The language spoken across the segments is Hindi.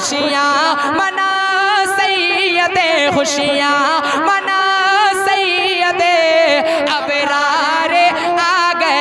खुशियाँ मना सैयदे, खुशियाँ मना सैयदे, अबरार आ गए।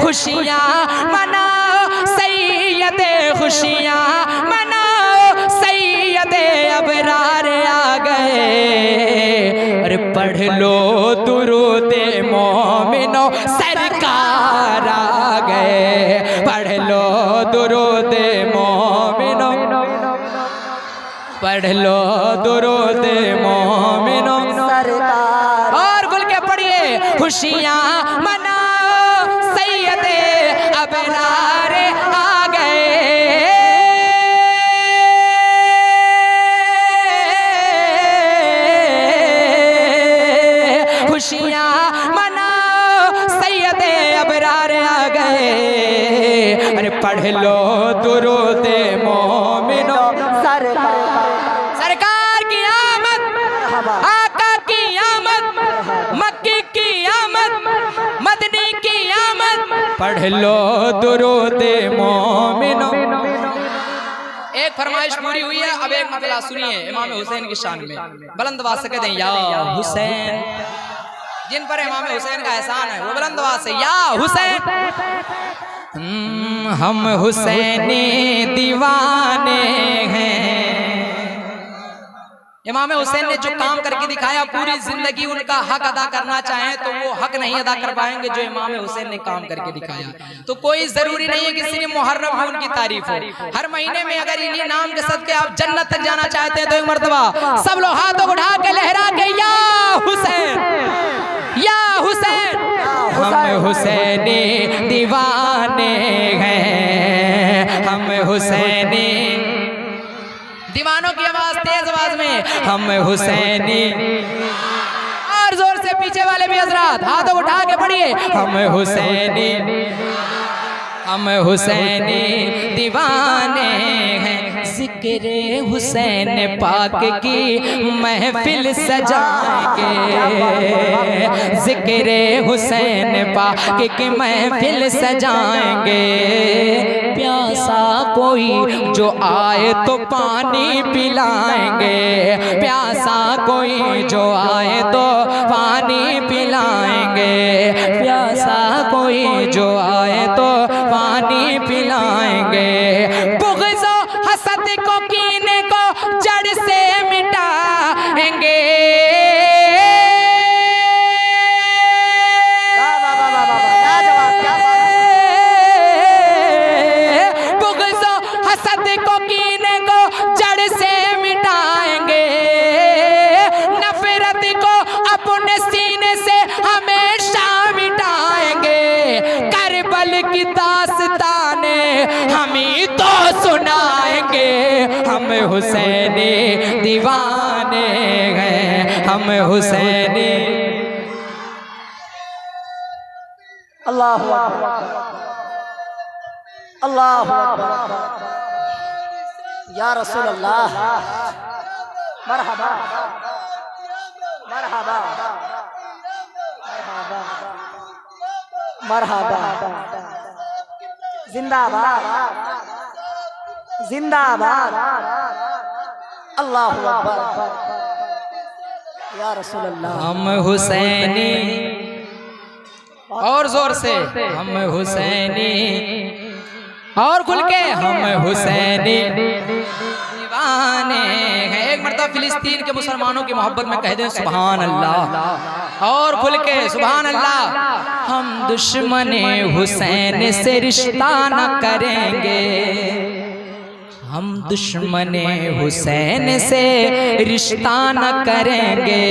खुशियाँ मनाओ सैयदे, खुशियाँ मनाओ सैयदे, अबरार आ गए। अरे पढ़ लो दुरूदे मोमिनो, सरकार आ गए। पढ़ लो दुरूदे मोमिनो, पढ़ लो दुरूदे मोमिनो, सरकार। और खुल के पढ़िए, खुशियाँ मनाओ सैयदे, अबरार आ गए। खुशियाँ मनाओ सैयदे, अबरार आ गए। अरे पढ़ लो दुरूदे मोमिनो, सरकार की आमद, आका की आमद, मक्की की आमद, मदनी की आमद। पढ़ लो दुरूदे मोमिनो। एक फरमाइश पूरी हुई है, अब एक मतला सुनिए इमाम हुसैन की शान में। बुलंद आवाज से कहते हैं या हुसैन। जिन पर इमाम हुसैन का एहसान है वो बुलंद आवाज से या हुसैन। हम हुसैनी दीवाने हैं। इमाम हुसैन ने जो काम करके दिखाया, पूरी जिंदगी उनका हक अदा करना चाहें तो वो हक नहीं अदा कर पाएंगे जो इमाम हुसैन ने काम करके दिखाया। तो कोई जरूरी नहीं है कि सिर्फ मुहर्रम में उनकी तारीफ हो। हर महीने में अगर इन्हीं नाम के सदके आप जन्नत तक जाना चाहते हैं तो एक मर्तबा सब लोग हाथों उठा के लहरा के या हुसैन, या हुसैन। हम हुसैनी दीवाने हैं, हम हुसैनी। दीवानों की आवाज तेज आवाज में, हम हुसैनी। और जोर से पीछे वाले भी हजरात हाथों उठा के पढ़िए, हम हुसैनी, हम हुसैनी दीवाने हैं। जिक्रे हुसैन पाक की महफिल सजाएंगे, जिक्रे हुसैन पाक की महफिल सजाएंगे। प्यासा कोई जो आए तो पानी पिलाएंगे, प्यासा कोई जो आए तो पानी पिलाएंगे, प्यासा कोई जो आए तो पानी पिलाएंगे। बुग़्ज़ हसद को कीने को जड़ से मिटाएंगे। बुग़्ज़ हसद को कीने को जड़ से मिटाएंगे। नफरत को अपने सीने से हमेशा मिटाएंगे। करबल की दास्ताने हम ही तो सुनाएंगे। हम हुसैनी दीवाने हैं, हम हुसैनी। अल्लाहु अकबर, अल्लाहु अकबर, या रसूल अल्लाह। मरहबा मरहबा मरहबा, जिंदाबाद जिंदाबाद, अल्लाहु अकबर, या रसूल अल्लाह। हम हुसैनी, और जोर से हम हुसैनी, और खुल के हम हुसैनी दीवाने हैं। एक मर्तबा फिलिस्तीन के मुसलमानों की मोहब्बत में कह दें सुभान अल्लाह, और खुल के सुभान अल्लाह। हम दुश्मने हुसैन से रिश्ता न करेंगे, हम दुश्मने हुसैन से रिश्ता न करेंगे।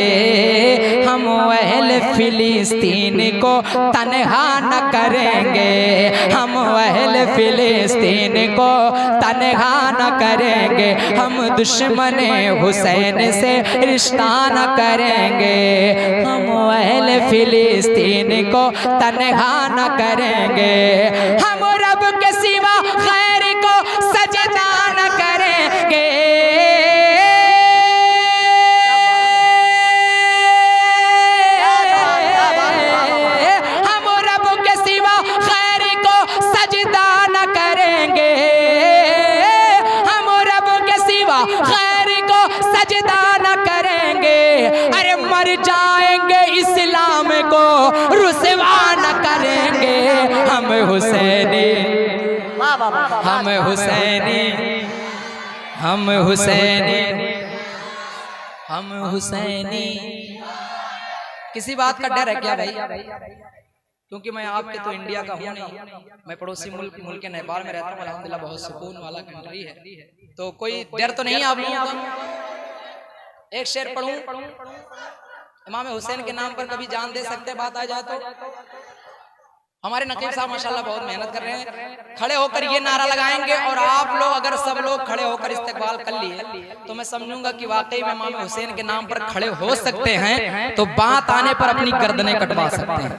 हम अहल फिलिस्तीन को तन्हा न करेंगे, हम अहल फिलिस्तीन को तन्हा न करेंगे। हम दुश्मने हुसैन से रिश्ता न करेंगे, हम अहल फिलिस्तीन को तन्हा न करेंगे। हम रब के सिवा खैर को सजदा न करेंगे। खैर को सजदा न करेंगे, अरे मर जाएंगे इस्लाम को रुसवा न करेंगे। हम हुसैनी, हम हुसैनी, हम हुसैनी, हम हुसैनी। किसी बात का डर है क्या भाई? क्योंकि मैं आपके तो इंडिया का हूँ नहीं, मैं पड़ोसी मुल्क के नेपाल में रहता हूँ। अल्हम्दुलिल्लाह बहुत सुकून वाला कंट्री है, तो कोई डर तो नहीं आप लोगों का। एक शेर पढ़ूं, इमाम हुसैन के नाम पर कभी जान दे सकते बात आ जाए तो। हमारे नकीब साहब माशाल्लाह बहुत मेहनत कर रहे हैं, खड़े होकर ये नारा लगाएंगे और आप लोग अगर सब लोग खड़े होकर इस्तकबाल कर लिए तो मैं समझूंगा कि वाकई में इमाम हुसैन के नाम पर खड़े हो सकते हैं, तो बात आने पर अपनी गर्दनें कटवा सकते हैं।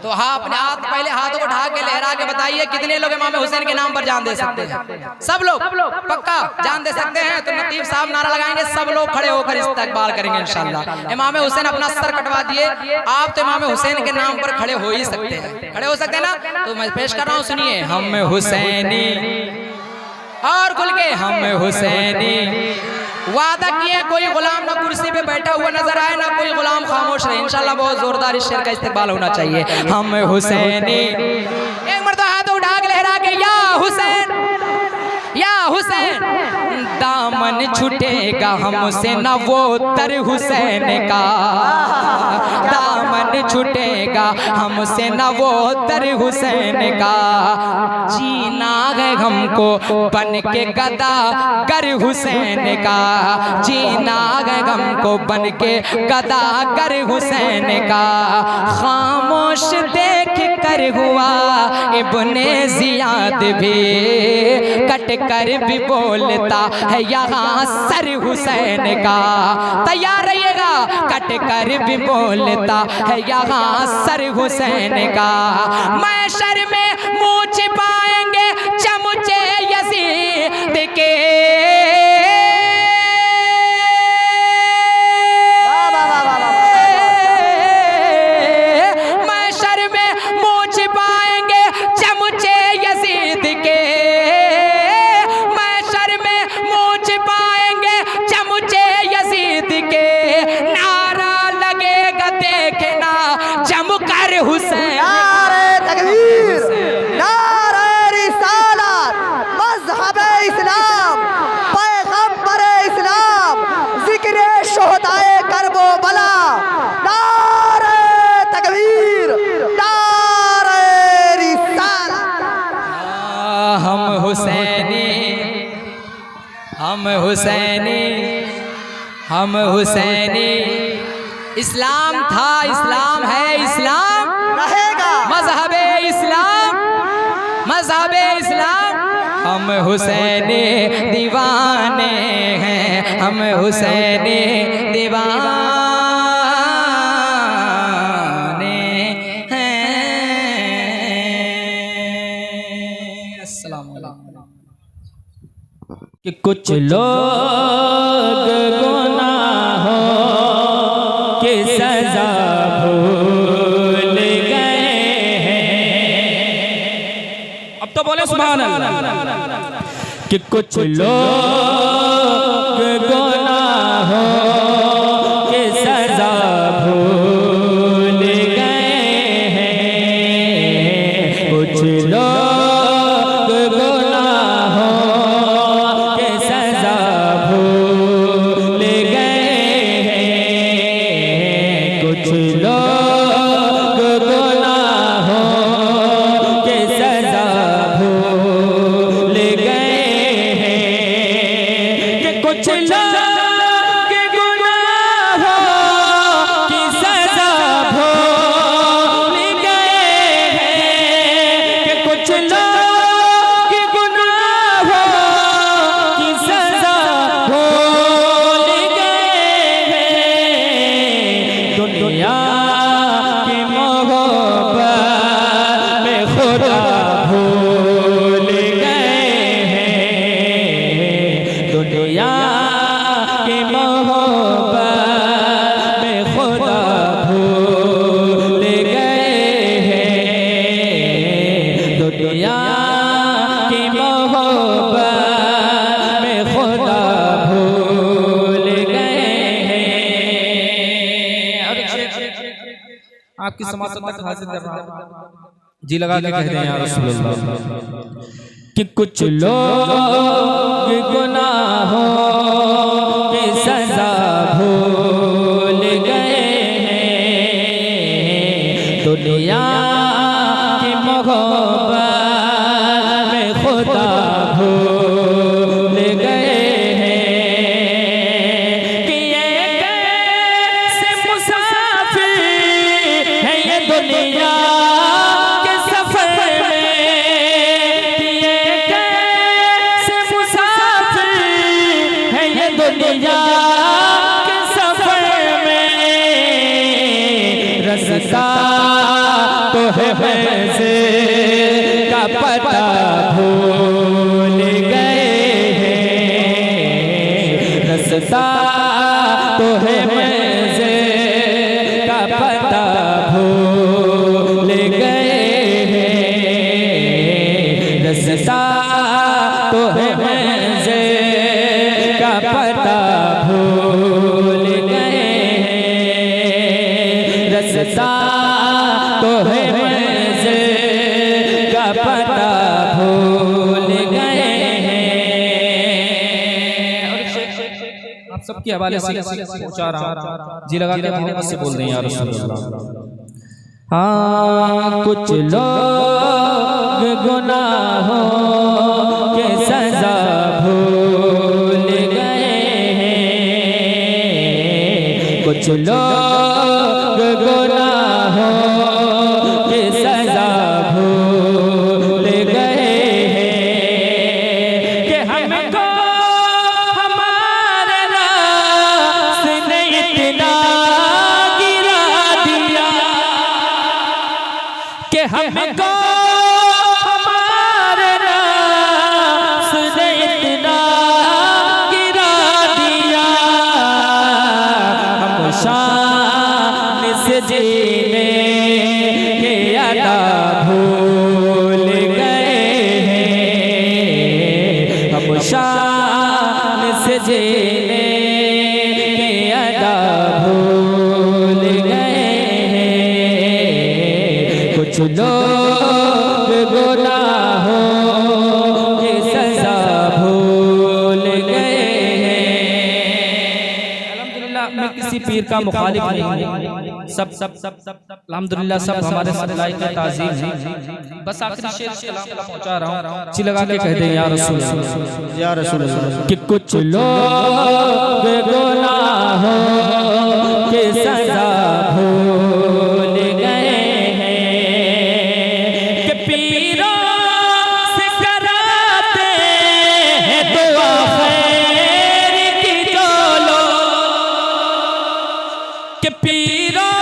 तो हाँ, अपने हाथ पहले हाथों को ढा के लहरा के बताइए कितने लोग इमाम हुसैन के नाम पर जान दे सकते हैं? सब लोग पक्का जान दे सकते हैं। तो नकीब साहब नारा लगाएंगे, सब लोग खड़े होकर इस्तकबाल करेंगे इंशाल्लाह। इमाम हुसैन अपना सर कटवा दिए, आप तो इमाम हुसैन के नाम पर खड़े हो ही सकते हैं, खड़े हो सकते हैं ना? तो मैं पेश कर रहा हूँ, सुनिए। हम हुसैनी और खुल के हम हुसैनी। वादा किए कोई गुलाम ना कुर्सी पे बैठा हुआ नजर आए, ना कोई गुलाम खामोश रहे। इंशाल्लाह बहुत जोरदार इस शेर का इस्तेमाल होना चाहिए। हम हुसैनी, एक मर्तबा हाथ उठा के लहरा के या हुसैन, या हुसैन। दामन छूटेगा हमसे न वो तर हुसैन का, दामन छूटेगा हमसे न वो तर हुसैन का। जीना है हमको बन के गदा गर हुसैन का, जीना है हमको बन के गदा गर हुसैन का। खामोश देख कर हुआ इब्ने जियाद भी, कट कर भी बोलता है यहाँ सर हुसैन का। तैयार रहिएगा, कट कर भी बोलता है यहाँ सर हुसैन का। महशर में मुँह छिपाएंगे चमचे यजीद के, हम हुसैनी, हम हुसैनी। इस्लाम था, इस्लाम है, इस्लाम रहेगा। मज़हबे इस्लाम, मज़हबे इस्लाम। हम हुसैनी दीवाने हैं, हम हुसैनी दीवाने हैं। अस्सलाम वालेकुम। कि कुछ लोग गुनाहों की सजा भूल गए हैं। अब तो बोले सुभान अल्लाह। कि कुछ लोग गुनाहों की सजा भूल गए हैं। कुछ लोग आपकी समाज तक हाजिर कर रहा हूं। जी लगा के कहते हैं या रसूलुल्लाह कि कुछ लोग गुनाहों की सजा भूल गए हैं, दुनिया की मोहब्बत में खुदा भूल गए हैं कि ये कैसे मुसाफिर है ये दुनिया दुनिया के सफर में रस्ता तो है मंज़िल का पता भूल गए हैं, रस्ता तो है मंज़िल का पता भूल गए हैं, रस्ता तो है मंज़िल का पता भूल गए हैं, रस्ता तो है मंज़िल का पता भूल गए हैं। आप सबके हवाले से पहुंचा रहा हूं। जी लगा के मोहब्बत से बोल दें या रसूलुल्लाह। हाँ कुछ लोग गुनाहों के सजा भूल गए हैं, कुछ लोग गुनाहों के सजा भूल गए हैं कि हमको हमारे रास्ते ने इतना गिरा दिया कि हमको हमारे रास्ते इतना गिरा दिया, हम शान से जीने के अदा भूल गए हैं, हम शान से जीने के अदा भूल गए हैं, कुछ लोग गुनाहों की सजा भूल गए हैं। अल्हम्दुलिल्लाह मैं किसी पीर का मुखालिफ नहीं हूं, सब अल्हम्दुलिल्लाह सब हमारे सल्लाई का ताज़ीम है। बस आखिरी शेर सलाम पहुंचा रहा हूं। जी लगा के कह दें या रसूलुल्लाह या रसूलुल्लाह कि कुछ लोग गुनाहों की सजा भूल गए हैं कि पीरों से कराते हैं दुआ खैर की जो लोग, कि पीरों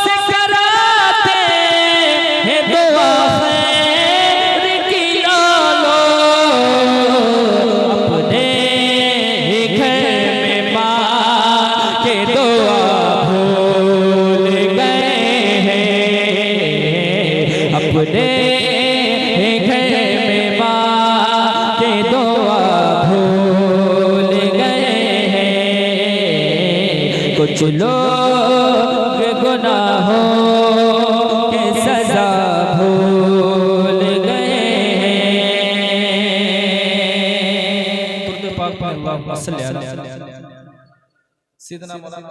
से कराते हैं दुआ खैर की जो लोग, अपने ही घर में माँ के दुआ भूल गए हैं, अपने ही घर में माँ के दुआ भूल गए हैं, कुछ लोग गुनाहों की सजा भूल गए हैं। दुरूद पाक पर अल्लाहुम्मा सल्ली अला सीदना मौलाना